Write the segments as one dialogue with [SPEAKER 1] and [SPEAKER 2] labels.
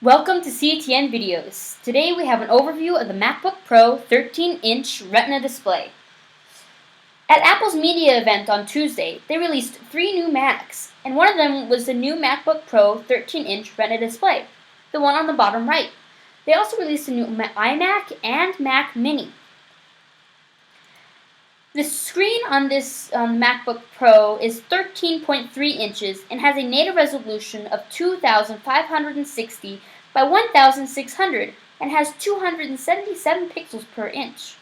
[SPEAKER 1] Welcome to CTN Videos. Today we have an overview of the MacBook Pro 13-inch Retina display. At Apple's media event on Tuesday, they released 3 new Macs, and one of them was the new MacBook Pro 13-inch Retina display, the one on the bottom right. They also released a new iMac and Mac Mini. The screen on this MacBook Pro is 13.3 inches and has a native resolution of 2,560 by 1,600 and has 277 pixels per inch,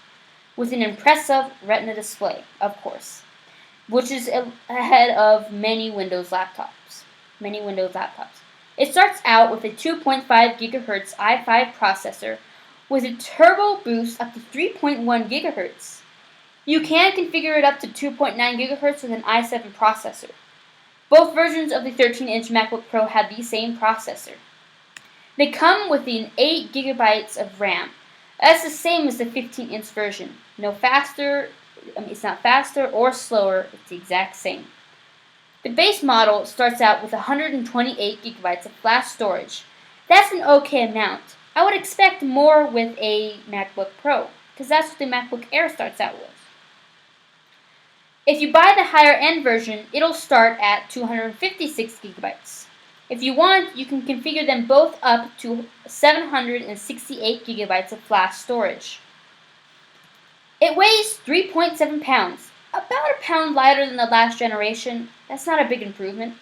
[SPEAKER 1] with an impressive Retina display, of course, which is ahead of many Windows laptops. It starts out with a 2.5 GHz i5 processor with a turbo boost up to 3.1 GHz. You can configure it up to 2.9 GHz with an i7 processor. Both versions of the 13-inch MacBook Pro have the same processor. They come with an 8 GB of RAM. That's the same as the 15-inch version. It's not faster or slower, it's the exact same. The base model starts out with 128 GB of flash storage. That's an okay amount. I would expect more with a MacBook Pro, because that's what the MacBook Air starts out with. If you buy the higher end version, it'll start at 256 GB. If you want, you can configure them both up to 768 GB of flash storage. It weighs 3.7 pounds, about a pound lighter than the last generation. That's not a big improvement.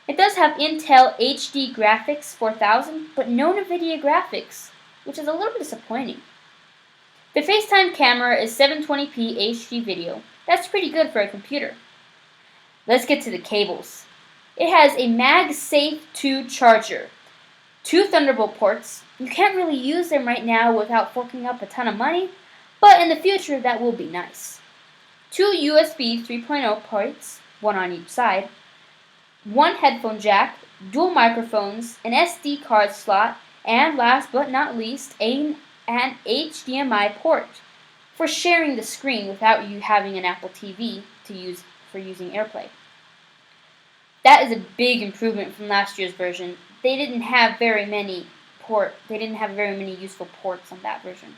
[SPEAKER 1] It does have Intel HD graphics 4000, but no NVIDIA graphics, which is a little disappointing. The FaceTime camera is 720p HD video. That's pretty good for a computer. Let's get to the cables. It has a MagSafe 2 charger, 2 Thunderbolt ports. You can't really use them right now without forking up a ton of money, but in the future that will be nice. 2 USB 3.0 ports, one on each side, 1 headphone jack, dual microphones, an SD card slot, and last but not least, an HDMI port for sharing the screen without you having an Apple TV to use for using AirPlay. That is a big improvement from last year's version. They didn't have very many useful ports on that version.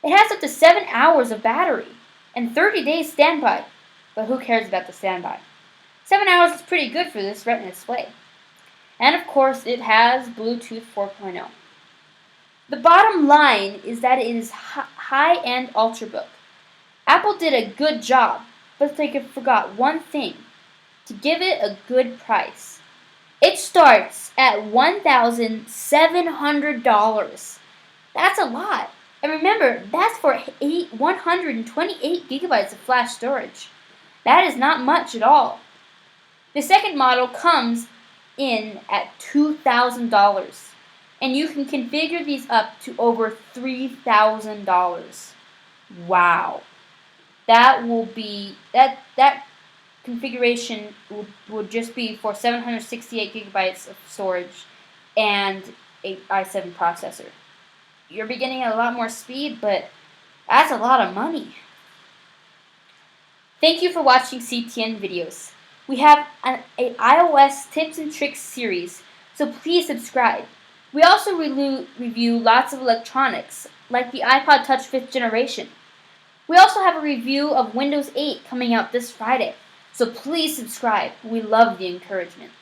[SPEAKER 1] It has up to 7 hours of battery and 30 days standby, but who cares about the standby? 7 hours is pretty good for this Retina display. And of course, it has Bluetooth 4.0. The bottom line is that it is high-end Ultrabook. Apple did a good job, but they forgot one thing: to give it a good price. It starts at $1,700. That's a lot. And remember, that's for 128 GB of flash storage. That is not much at all. The second model comes in at $2,000. And you can configure these up to over $3,000. Wow. That configuration would just be for 768 GB of storage and an i7 processor. You're getting a lot more speed, but that's a lot of money. Thank you for watching CTN videos. We have an iOS tips and tricks series, so please subscribe. We also review lots of electronics, like the iPod Touch 5th generation. We also have a review of Windows 8 coming out this Friday, so please subscribe. We love the encouragement.